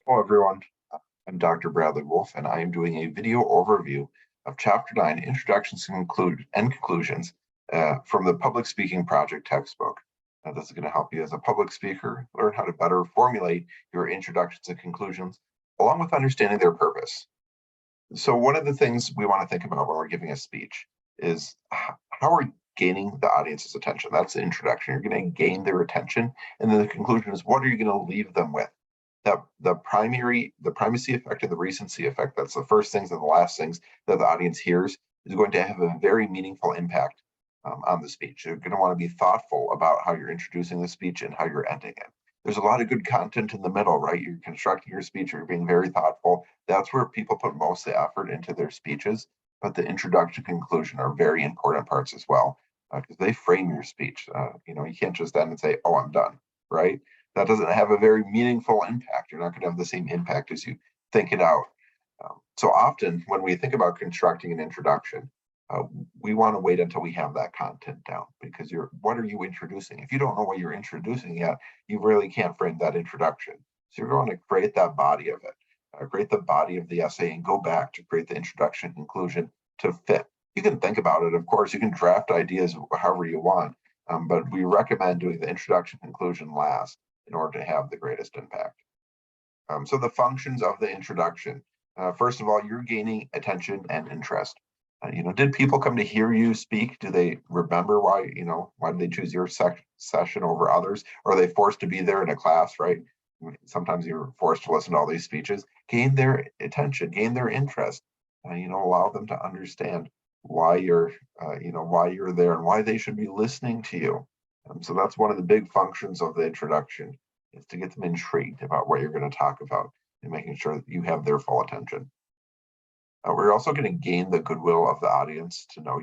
Hello, everyone. I'm Dr. Bradley Wolfe, and I am doing a video overview of Chapter 9, Introductions and Conclusions from the Public Speaking Project textbook. This is going to help you as a public speaker learn how to better formulate your introductions and conclusions, along with understanding their purpose. So one of the things we want to think about when we're giving a speech is how we're gaining the audience's attention. That's the introduction. You're going to gain their attention. And then the conclusion is, what are you going to leave them with? The primacy effect and the recency effect, that's the first things and the last things that the audience hears, is going to have a very meaningful impact on the speech. You're going to want to be thoughtful about how you're introducing the speech and how you're ending it. There's a lot of good content in the middle, right? You're constructing your speech, you're being very thoughtful. That's where people put most of the effort into their speeches, but the introduction and conclusion are very important parts as well, because they frame your speech. You can't just end and say, oh, I'm done, right? That doesn't have a very meaningful impact. You're not going to have the same impact as you think it out. So often when we think about constructing an introduction, we want to wait until we have that content down, because what are you introducing? If you don't know what you're introducing yet, you really can't frame that introduction. So you're going to create that body of it, create the body of the essay and go back to create the introduction conclusion to fit. You can think about it, of course, you can draft ideas however you want, but we recommend doing the introduction conclusion last in order to have the greatest impact. So the functions of the introduction. First of all, you're gaining attention and interest. Did people come to hear you speak? Do they remember why did they choose your session over others? Or are they forced to be there in a class, right? Sometimes you're forced to listen to all these speeches. Gain their attention, gain their interest, allow them to understand why you're there and why they should be listening to you. So that's one of the big functions of the introduction, is to get them intrigued about what you're going to talk about and making sure that you have their full attention. We're also going to gain the goodwill of the audience to know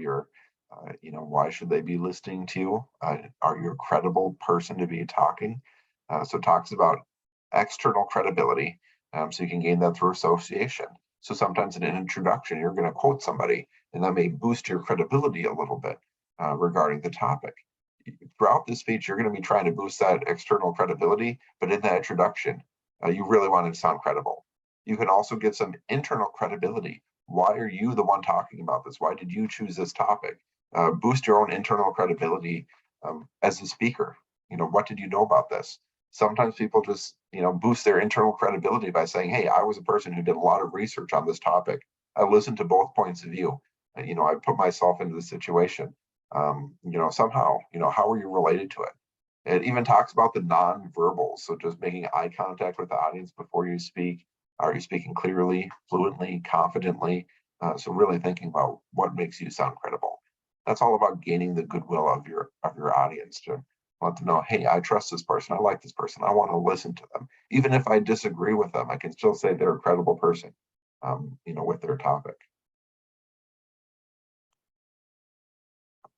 why should they be listening to you? Are you a credible person to be talking? So it talks about external credibility. So you can gain that through association. So sometimes in an introduction, you're going to quote somebody, and that may boost your credibility a little bit regarding the topic. Throughout this speech, you're going to be trying to boost that external credibility, but in that introduction, you really want to sound credible. You can also get some internal credibility. Why are you the one talking about this? Why did you choose this topic? Boost your own internal credibility as a speaker. What did you know about this? Sometimes people just, boost their internal credibility by saying, hey, I was a person who did a lot of research on this topic. I listened to both points of view. I put myself into the situation. Somehow, how are you related to it? It even talks about the non-verbals. So just making eye contact with the audience before you speak. Are you speaking clearly, fluently, confidently? So really thinking about what makes you sound credible. That's all about gaining the goodwill of your audience, to let them know, hey, I trust this person. I like this person. I want to listen to them. Even if I disagree with them, I can still say they're a credible person, with their topic.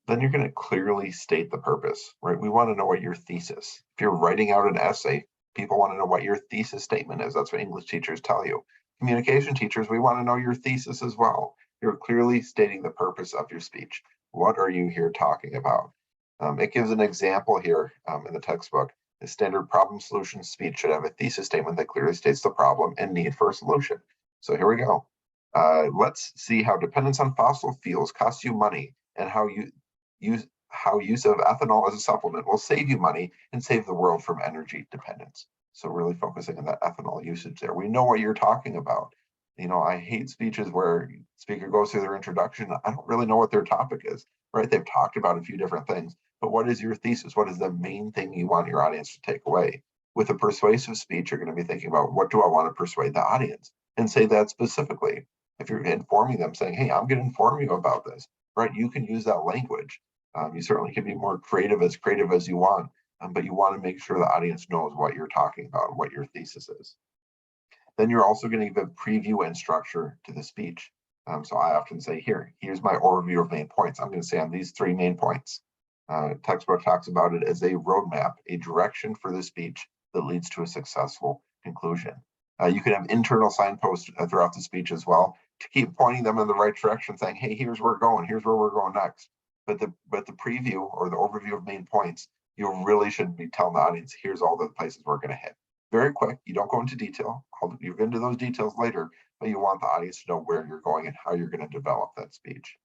Then you're going to clearly state the purpose, right? We want to know what your thesis. If you're writing out an essay, people want to know what your thesis statement is. That's what English teachers tell you. Communication teachers, we want to know your thesis as well. You're clearly stating the purpose of your speech. What are you here talking about? It gives an example here in the textbook. The standard problem solution speech should have a thesis statement that clearly states the problem and need for a solution. So here we go. Let's see how dependence on fossil fuels costs you money, and how use of ethanol as a supplement will save you money and save the world from energy dependence. So really focusing on that ethanol usage there. We know what you're talking about. I hate speeches where speaker goes through their introduction. I don't really know what their topic is, right? They've talked about a few different things, but what is your thesis? What is the main thing you want your audience to take away? With a persuasive speech, you're going to be thinking about, what do I want to persuade the audience? And say that specifically. If you're informing them, saying, hey, I'm going to inform you about this, right? You can use that language. You certainly can be more creative as you want, but you want to make sure the audience knows what you're talking about and what your thesis is. Then you're also going to give a preview and structure to the speech. So I often say, here's my overview of main points. I'm going to say on these 3 main points. Textbook talks about it as a roadmap, a direction for the speech that leads to a successful conclusion. You can have internal signposts throughout the speech as well to keep pointing them in the right direction, saying, hey, here's where we're going, here's where we're going next. But the preview or the overview of main points, you really should be telling the audience, here's all the places we're going to hit. very quick. You don't go into detail. You'll get into those details later, but you want the audience to know where you're going and how you're going to develop that speech.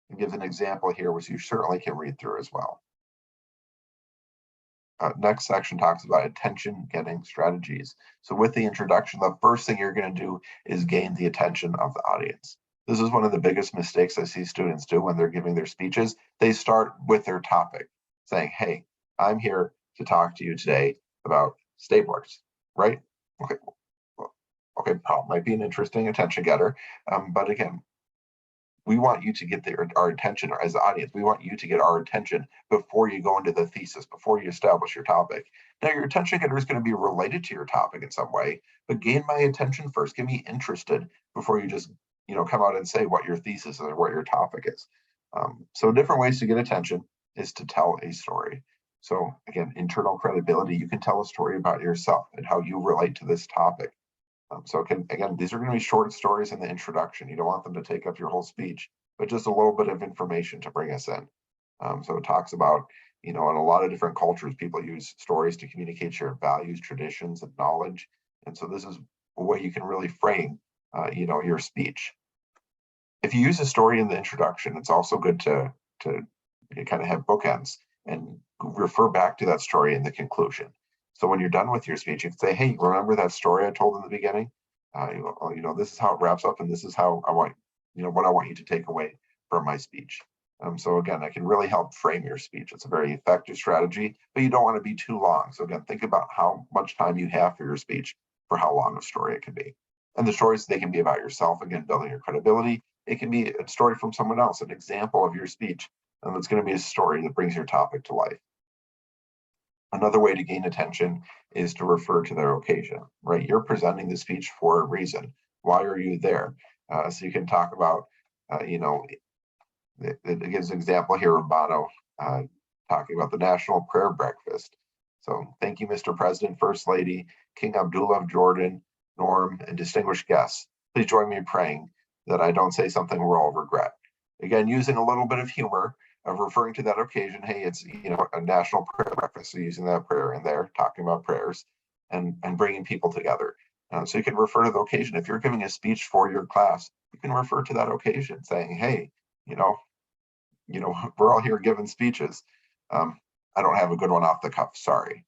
It gives an example here, which you certainly can read through as well. Next section talks about attention getting strategies. So with the introduction, the first thing you're going to do is gain the attention of the audience. This is one of the biggest mistakes I see students do when they're giving their speeches. They start with their topic, saying, hey, I'm here to talk to you today about staplers, right? Okay, well, okay, might be an interesting attention getter, but again, we want you to get our attention, or as the audience, we want you to get our attention before you go into the thesis, before you establish your topic. Now, your attention getter is going to be related to your topic in some way, but gain my attention first. Get me interested before you just, come out and say what your thesis is or what your topic is. So different ways to get attention is to tell a story. So again, internal credibility, you can tell a story about yourself and how you relate to this topic. So again, these are going to be short stories in the introduction. You don't want them to take up your whole speech, but just a little bit of information to bring us in. So it talks about, in a lot of different cultures, people use stories to communicate shared values, traditions, and knowledge. And so this is a way you can really frame, your speech. If you use a story in the introduction, it's also good to kind of have bookends and refer back to that story in the conclusion. So when you're done with your speech, you can say, hey, remember that story I told in the beginning? This is how it wraps up, and this is how I want, what I want you to take away from my speech. So again, that can really help frame your speech. It's a very effective strategy, but you don't want to be too long. So again, think about how much time you have for your speech, for how long a story it can be. And the stories, they can be about yourself, again, building your credibility. It can be a story from someone else, an example of your speech, and it's going to be a story that brings your topic to life. Another way to gain attention is to refer to their occasion, right? You're presenting the speech for a reason. Why are you there? So you can talk about, it gives an example here of Bono talking about the National Prayer Breakfast. So thank you, Mr. President, First Lady, King Abdullah of Jordan, Norm, and distinguished guests. Please join me in praying that I don't say something we'll all regret. Again, using a little bit of humor of referring to that occasion. Hey, it's a national prayer breakfast, so using that prayer in there, talking about prayers and bringing people together. So you can refer to the occasion. If you're giving a speech for your class, you can refer to that occasion, saying, hey, we're all here giving speeches. I don't have a good one off the cuff, sorry.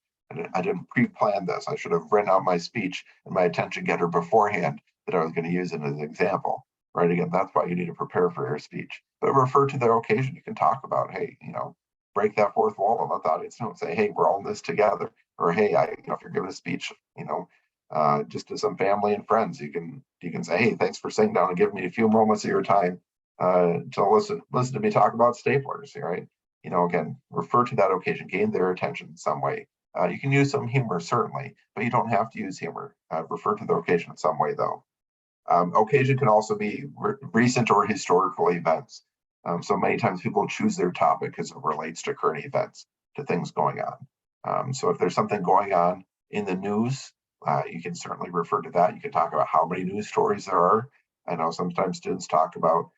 I didn't pre-plan this. I should have written out my speech and my attention getter beforehand that I was going to use it as an example. Right, again, that's why you need to prepare for your speech. But refer to their occasion. You can talk about, hey, break that fourth wall and let the audience know. Say, hey, we're all in this together. Or hey, if you're giving a speech, just to some family and friends, you can say, hey, thanks for sitting down and giving me a few moments of your time to listen to me talk about staplers. Right? Again, refer to that occasion, gain their attention in some way. You can use some humor, certainly, but you don't have to use humor. Refer to the occasion in some way, though. Occasion can also be recent or historical events. So many times people choose their topic because it relates to current events, to things going on. So if there's something going on in the news, you can certainly refer to that. You can talk about how many news stories there are. I know sometimes students talk about,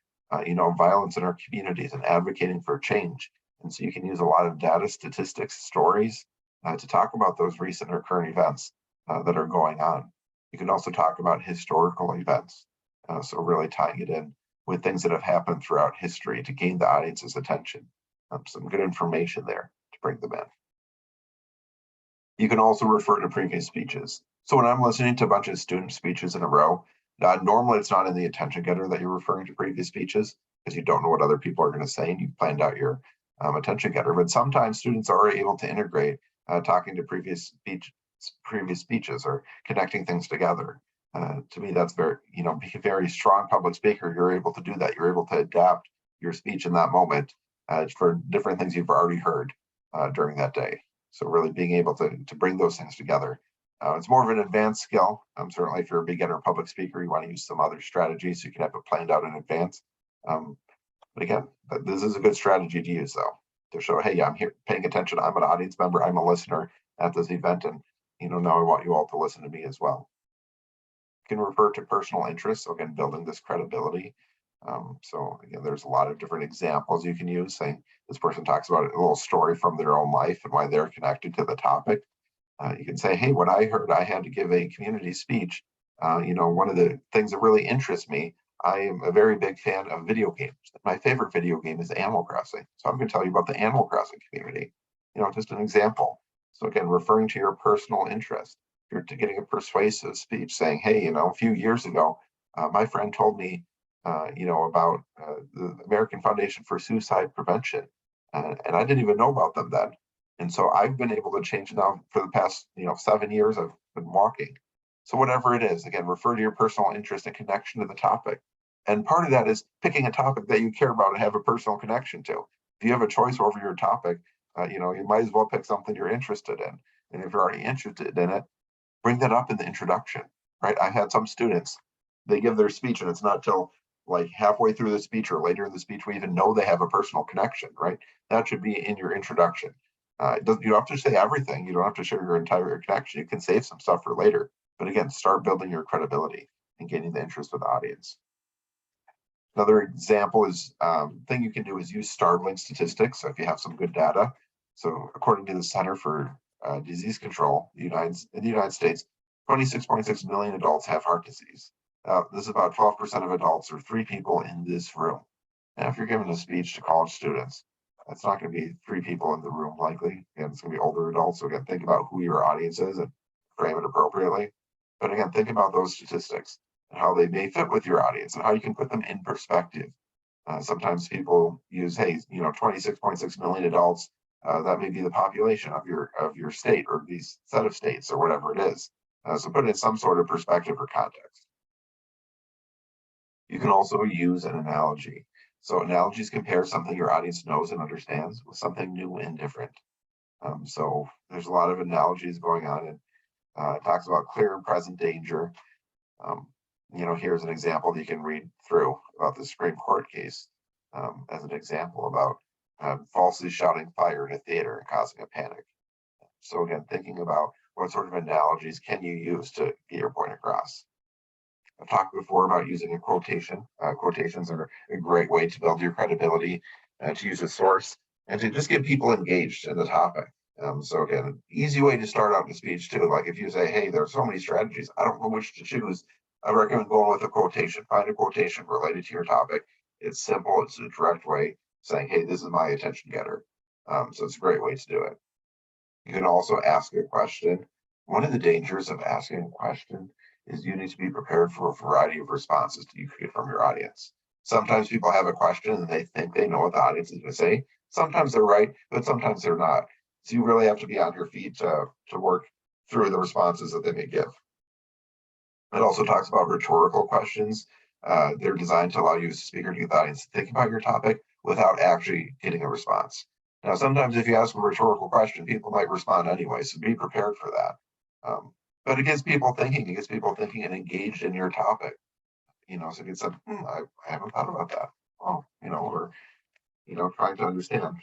violence in our communities and advocating for change. And so you can use a lot of data, statistics, stories to talk about those recent or current events that are going on. You can also talk about historical events. So really tying it in with things that have happened throughout history to gain the audience's attention. Some good information there to bring them in. You can also refer to previous speeches. So when I'm listening to a bunch of student speeches in a row, normally it's not in the attention getter that you're referring to previous speeches because you don't know what other people are going to say and you've planned out your attention getter. But sometimes students are able to integrate talking to previous speeches or connecting things together. To me, that's very, being a very strong public speaker, you're able to do that. You're able to adapt your speech in that moment for different things you've already heard during that day. So really being able to bring those things together. It's more of an advanced skill. Certainly if you're a beginner public speaker, you want to use some other strategies so you can have it planned out in advance. But again, this is a good strategy to use though, to show, hey, I'm here paying attention. I'm an audience member. I'm a listener at this event. And now I want you all to listen to me as well. You can refer to personal interests, so again, building this credibility. So again, there's a lot of different examples you can use, saying this person talks about a little story from their own life and why they're connected to the topic. You can say, hey, when I heard I had to give a community speech, one of the things that really interests me, I am a very big fan of video games. My favorite video game is Animal Crossing. So I'm going to tell you about the Animal Crossing community, just an example. So again, referring to your personal interest, you're getting a persuasive speech saying, hey, a few years ago, my friend told me, about the American Foundation for Suicide Prevention. And I didn't even know about them then. And so I've been able to change now for the past, 7 years I've been walking. So whatever it is, again, refer to your personal interest and connection to the topic. And part of that is picking a topic that you care about and have a personal connection to. If you have a choice over your topic, you might as well pick something you're interested in. And if you're already interested in it, bring that up in the introduction, right? I had some students, they give their speech and it's not till like halfway through the speech or later in the speech we even know they have a personal connection, right? That should be in your introduction. You don't have to say everything. You don't have to share your entire connection. You can save some stuff for later. But again, start building your credibility and gaining the interest of the audience. Another example is thing you can do is use startling statistics. So if you have some good data. So according to the Center for Disease Control in the United States, 26.6 million adults have heart disease. This is about 12% of adults, or 3 people in this room. And if you're giving a speech to college students, that's not going to be 3 people in the room likely. And it's going to be older adults. So again, think about who your audience is and frame it appropriately. But again, think about those statistics and how they may fit with your audience and how you can put them in perspective. Sometimes people use, hey, 26.6 million adults. That may be the population of your state or these set of states or whatever it is. So put it in some sort of perspective or context. You can also use an analogy. So analogies compare something your audience knows and understands with something new and different. So there's a lot of analogies going on, and it talks about clear and present danger. Here's an example that you can read through about the Supreme Court case as an example about falsely shouting fire in a theater and causing a panic. So again, thinking about what sort of analogies can you use to get your point across. I've talked before about using a quotation. Quotations are a great way to build your credibility, to use a source, and to just get people engaged in the topic. So again, easy way to start out the speech too. Like if you say, hey, there are so many strategies, I don't know which to choose. I recommend going with a quotation. Find a quotation related to your topic. It's simple. It's a direct way saying, hey, this is my attention getter. So it's a great way to do it. You can also ask a question. One of the dangers of asking a question is you need to be prepared for a variety of responses that you could get from your audience. Sometimes people have a question and they think they know what the audience is going to say. Sometimes they're right, but sometimes they're not. So you really have to be on your feet to work through the responses that they may give. It also talks about rhetorical questions. They're designed to allow you as a speaker to get the audience to think about your topic without actually getting a response. Now, sometimes if you ask a rhetorical question, people might respond anyway, so be prepared for that. But it gets people thinking. It gets people thinking and engaged in your topic. So it gets them, I haven't thought about that. Oh, or trying to understand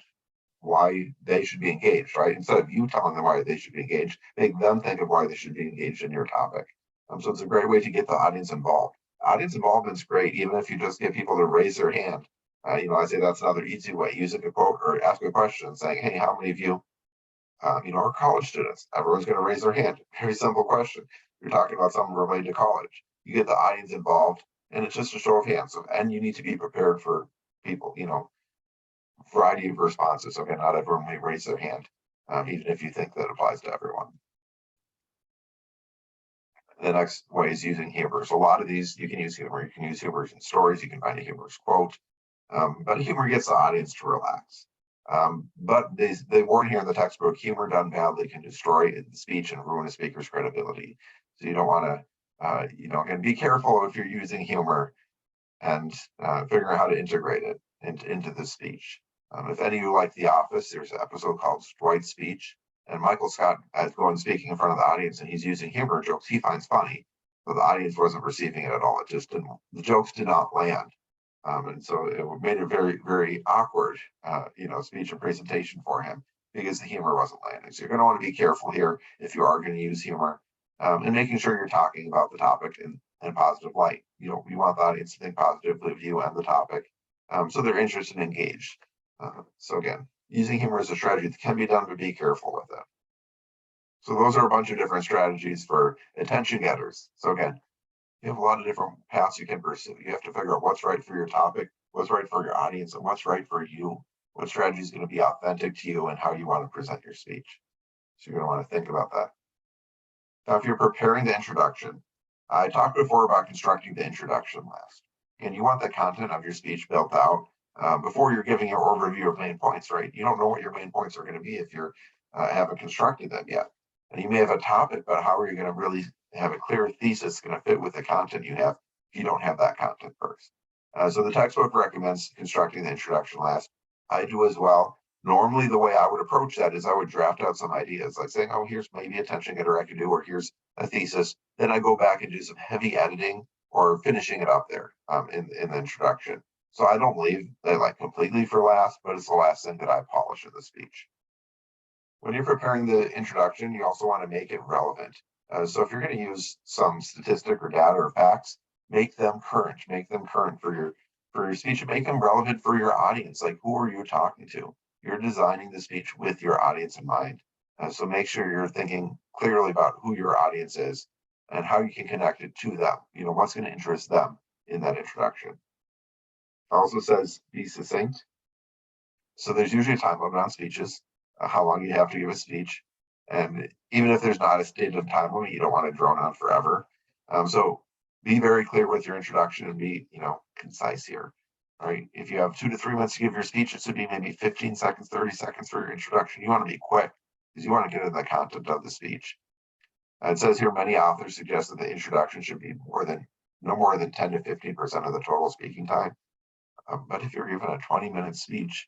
why they should be engaged, right? Instead of you telling them why they should be engaged, make them think of why they should be engaged in your topic. So it's a great way to get the audience involved. Audience involvement is great, even if you just get people to raise their hand. I say that's another easy way, using a quote or ask a question saying, hey, how many of you are college students? Everyone's going to raise their hand. Very simple question. You're talking about something related to college. You get the audience involved, and it's just a show of hands. And you need to be prepared for people, variety of responses. Okay, not everyone may raise their hand, even if you think that applies to everyone. The next way is using humor. So a lot of these, you can use humor. You can use humor in stories. You can find a humorous quote. But humor gets the audience to relax. But they warn here in the textbook, humor done badly can destroy the speech and ruin a speaker's credibility. So you don't want to, and be careful if you're using humor and figuring out how to integrate it into the speech. If any of you like The Office, there's an episode called Dwight's Speech, and Michael Scott is going speaking in front of the audience, and he's using humor jokes he finds funny, but the audience wasn't receiving it at all. It just didn't. The jokes did not land. And so it made it very, very awkward, speech and presentation for him because the humor wasn't landing. So you're going to want to be careful here if you are going to use humor, and making sure you're talking about the topic in a positive light. You want the audience to think positively of you and the topic, so they're interested and engaged. So again, using humor as a strategy that can be done, but be careful with it. So those are a bunch of different strategies for attention getters. So again, you have a lot of different paths you can pursue. You have to figure out what's right for your topic, what's right for your audience, and what's right for you. What strategy is going to be authentic to you and how you want to present your speech. So you're going to want to think about that. Now, if you're preparing the introduction, I talked before about constructing the introduction last. And you want the content of your speech built out before you're giving your overview of main points, right? You don't know what your main points are going to be if you haven't constructed them yet. And you may have a topic, but how are you going to really have a clear thesis going to fit with the content you have if you don't have that content first? So the textbook recommends constructing the introduction last. I do as well. Normally, the way I would approach that is I would draft out some ideas, like saying, oh, here's maybe a attention getter I could do, or here's a thesis. Then I go back and do some heavy editing or finishing it up there in the introduction. So I don't leave it like completely for last, but it's the last thing that I polish in the speech. When you're preparing the introduction, you also want to make it relevant. So if you're going to use some statistic or data or facts, make them current. Make them current for your speech, and make them relevant for your audience. Like, who are you talking to? You're designing the speech with your audience in mind. So make sure you're thinking clearly about who your audience is and how you can connect it to them. You know, what's going to interest them in that introduction. It also says be succinct. So there's usually a time limit on speeches, how long you have to give a speech. And even if there's not a stated time limit, you don't want to drone on forever. So be very clear with your introduction and be, concise here. Right? If you have 2 to 3 minutes to give your speech, it should be maybe 15 seconds, 30 seconds for your introduction. You want to be quick because you want to get into the content of the speech. It says here many authors suggest that the introduction should be no more than 10 to 15% of the total speaking time. But if you're given a 20-minute speech,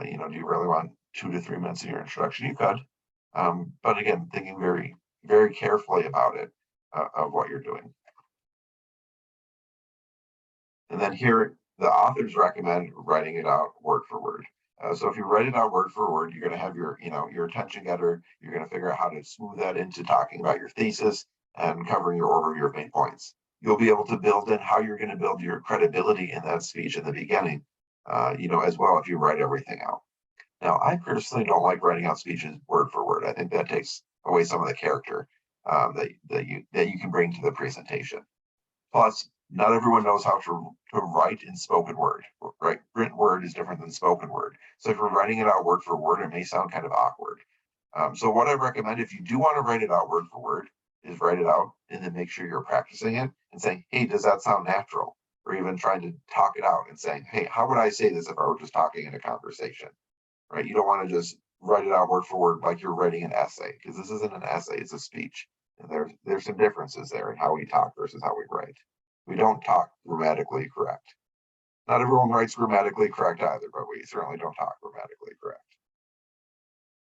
do you really want 2 to 3 minutes in your introduction? You could. But again, thinking very, very carefully about it, of what you're doing. And then here, the authors recommend writing it out word for word. So if you write it out word for word, you're going to have your attention getter. You're going to figure out how to smooth that into talking about your thesis and covering your overview of main points. You'll be able to build in how you're going to build your credibility in that speech in the beginning, as well if you write everything out. Now, I personally don't like writing out speeches word for word. I think that takes away some of the character that you can bring to the presentation. Plus, not everyone knows how to write in spoken word, right? Written word is different than spoken word. So if you're writing it out word for word, it may sound kind of awkward. So what I recommend, if you do want to write it out word for word, is write it out and then make sure you're practicing it and saying, hey, does that sound natural? Or even trying to talk it out and saying, hey, how would I say this if I were just talking in a conversation, right? You don't want to just write it out word for word like you're writing an essay, because this isn't an essay, it's a speech. And there's some differences there in how we talk versus how we write. We don't talk grammatically correct. Not everyone writes grammatically correct either, but we certainly don't talk grammatically correct.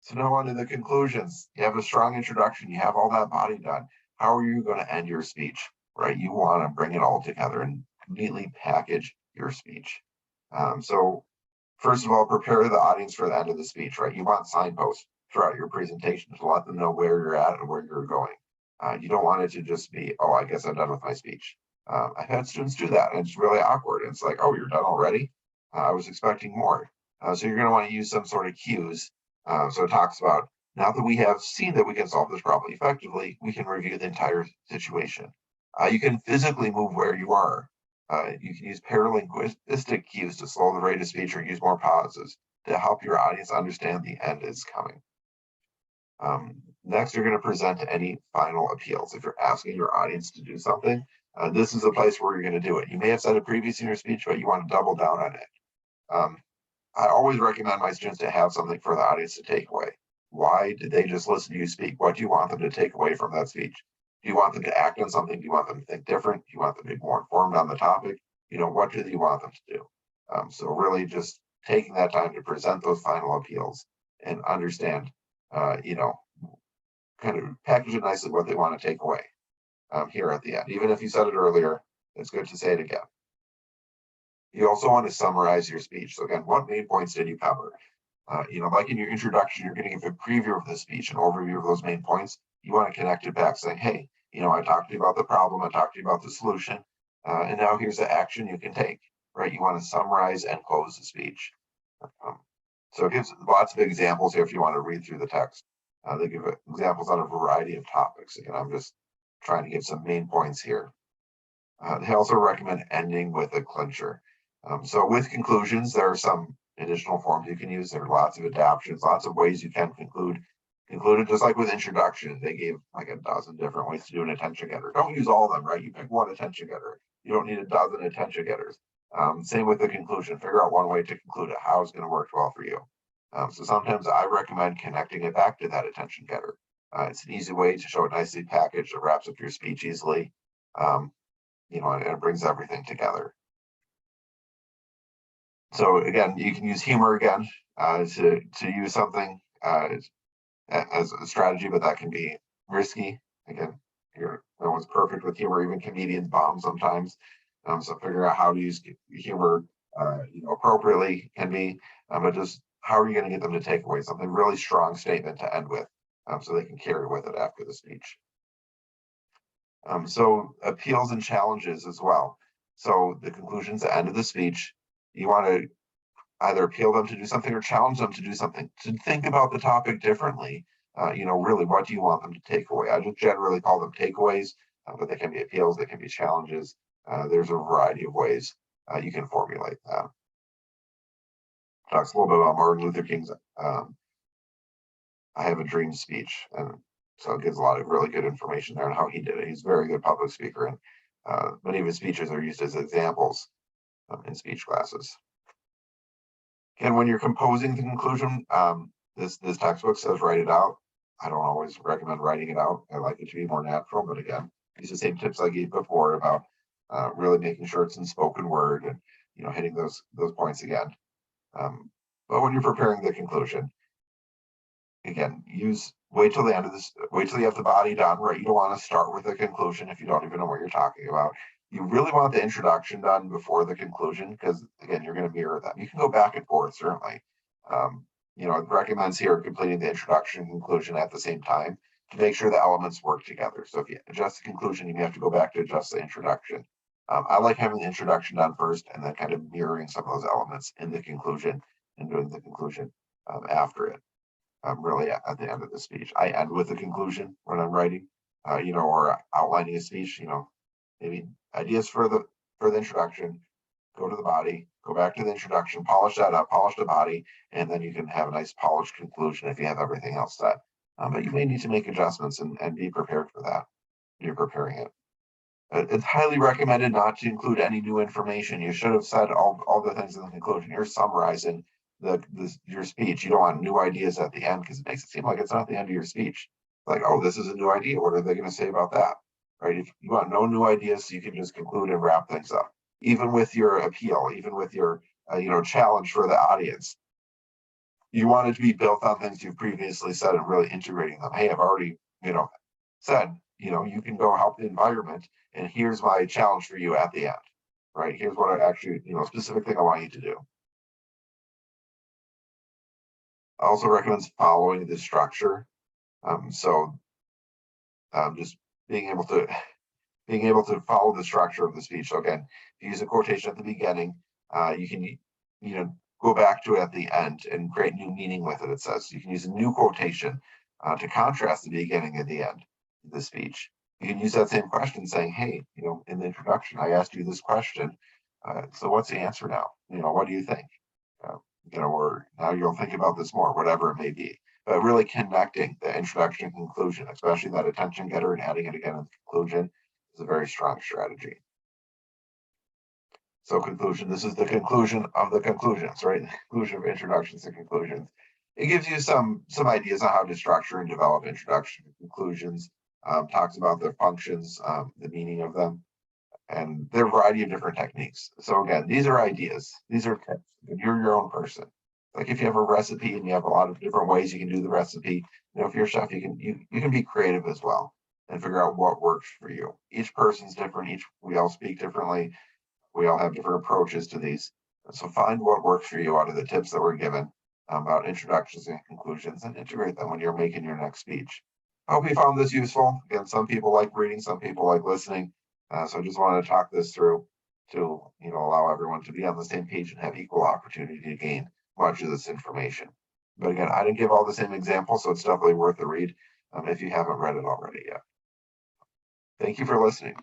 So now on to the conclusions. You have a strong introduction, you have all that body done. How are you going to end your speech, right? You want to bring it all together and neatly package your speech. So first of all, prepare the audience for the end of the speech, right? You want signposts throughout your presentation to let them know where you're at and where you're going. You don't want it to just be, oh, I guess I'm done with my speech. I've had students do that, and it's really awkward. It's like, oh, you're done already? I was expecting more. So you're going to want to use some sort of cues. So it talks about, now that we have seen that we can solve this problem effectively, we can review the entire situation. You can physically move where you are. You can use paralinguistic cues to slow the rate of speech or use more pauses to help your audience understand the end is coming. Next, you're going to present any final appeals. If you're asking your audience to do something, this is a place where you're going to do it. You may have said it previously in your speech, but you want to double down on it. I always recommend my students to have something for the audience to take away. Why did they just listen to you speak? What do you want them to take away from that speech? Do you want them to act on something? Do you want them to think different? Do you want them to be more informed on the topic? What do you want them to do? So really just taking that time to present those final appeals and understand, kind of package it nicely what they want to take away here at the end. Even if you said it earlier, it's good to say it again. You also want to summarize your speech. So again, what main points did you cover? Like in your introduction, you're going to give a preview of the speech, an overview of those main points. You want to connect it back saying, hey, I talked to you about the problem, I talked to you about the solution, and now here's the action you can take, right? You want to summarize and close the speech. So it gives lots of examples here if you want to read through the text. They give examples on a variety of topics. Again, I'm just trying to give some main points here. They also recommend ending with a clincher. So with conclusions, there are some additional forms you can use. There are lots of adaptions, lots of ways you can conclude. Concluded, just like with introduction, they gave like a dozen different ways to do an attention getter. Don't use all of them, right? You pick one attention getter. You don't need a dozen attention getters. Same with the conclusion. Figure out one way to conclude it. How it's going to work well for you. So sometimes I recommend connecting it back to that attention getter. It's an easy way to show it nicely packaged. It wraps up your speech easily. And it brings everything together. So again, you can use humor again to use something as a strategy, but that can be risky. Again, no one's perfect with humor. Even comedians bomb sometimes. So figuring out how to use humor, appropriately can be. But just how are you going to get them to take away something really strong statement to end with, so they can carry with it after the speech. So appeals and challenges as well. So the conclusions, the end of the speech, you want to either appeal them to do something or challenge them to do something, to think about the topic differently. Really, what do you want them to take away? I just generally call them takeaways, but they can be appeals, they can be challenges. There's a variety of ways you can formulate that. Talks a little bit about Martin Luther King's I Have a Dream speech. And so it gives a lot of really good information there on how he did it. He's a very good public speaker, and many of his speeches are used as examples in speech classes. And when you're composing the conclusion, this textbook says write it out. I don't always recommend writing it out. I like it to be more natural, but again, these are the same tips I gave before about really making sure it's in spoken word and hitting those points again. But when you're preparing the conclusion, again, wait till the end of this, wait till you have the body done, right? You don't want to start with the conclusion if you don't even know what you're talking about. You really want the introduction done before the conclusion, because again, you're going to mirror them. You can go back and forth, certainly. It recommends here completing the introduction and conclusion at the same time to make sure the elements work together. So if you adjust the conclusion, you have to go back to adjust the introduction. I like having the introduction done first and then kind of mirroring some of those elements in the conclusion and doing the conclusion after it. Really at the end of the speech. I end with a conclusion when I'm writing, or outlining a speech, maybe ideas for the introduction, go to the body, go back to the introduction, polish that up, polish the body, and then you can have a nice polished conclusion if you have everything else set. But you may need to make adjustments and be prepared for that when you're preparing it. It's highly recommended not to include any new information. You should have said all the things in the conclusion. You're summarizing your speech. You don't want new ideas at the end, because it makes it seem like it's not the end of your speech. Like, oh, this is a new idea. What are they going to say about that? Right? If you want no new ideas, you can just conclude and wrap things up. Even with your appeal, even with your challenge for the audience, you want it to be built on things you've previously said and really integrating them. Hey, I've already said you can go help the environment, and here's my challenge for you at the end. Right? Here's what I actually specific thing I want you to do. Also recommends following the structure. Just being able to follow the structure of the speech. So again, if you use a quotation at the beginning, you can go back to it at the end and create new meaning with it. It says you can use a new quotation to contrast the beginning and the end of the speech. You can use that same question saying, hey, in the introduction, I asked you this question. So what's the answer now? What do you think? Or now you'll think about this more, whatever it may be. But really connecting the introduction and conclusion, especially that attention getter, and adding it again in the conclusion is a very strong strategy. So conclusion, this is the conclusion of the conclusions, right? The conclusion of introductions and conclusions. It gives you some ideas on how to structure and develop introduction and conclusions, talks about their functions, the meaning of them, and there are a variety of different techniques. So again, these are ideas, these are tips. You're your own person. Like if you have a recipe and you have a lot of different ways you can do the recipe, if you're a chef, you can be creative as well and figure out what works for you. Each person's different. We all speak differently. We all have different approaches to these. So find what works for you out of the tips that we're given about introductions and conclusions, and integrate them when you're making your next speech. I hope you found this useful. Again, some people like reading, some people like listening. So I just wanted to talk this through to allow everyone to be on the same page and have equal opportunity to gain much of this information. But again, I didn't give all the same examples, so it's definitely worth a read if you haven't read it already yet. Thank you for listening.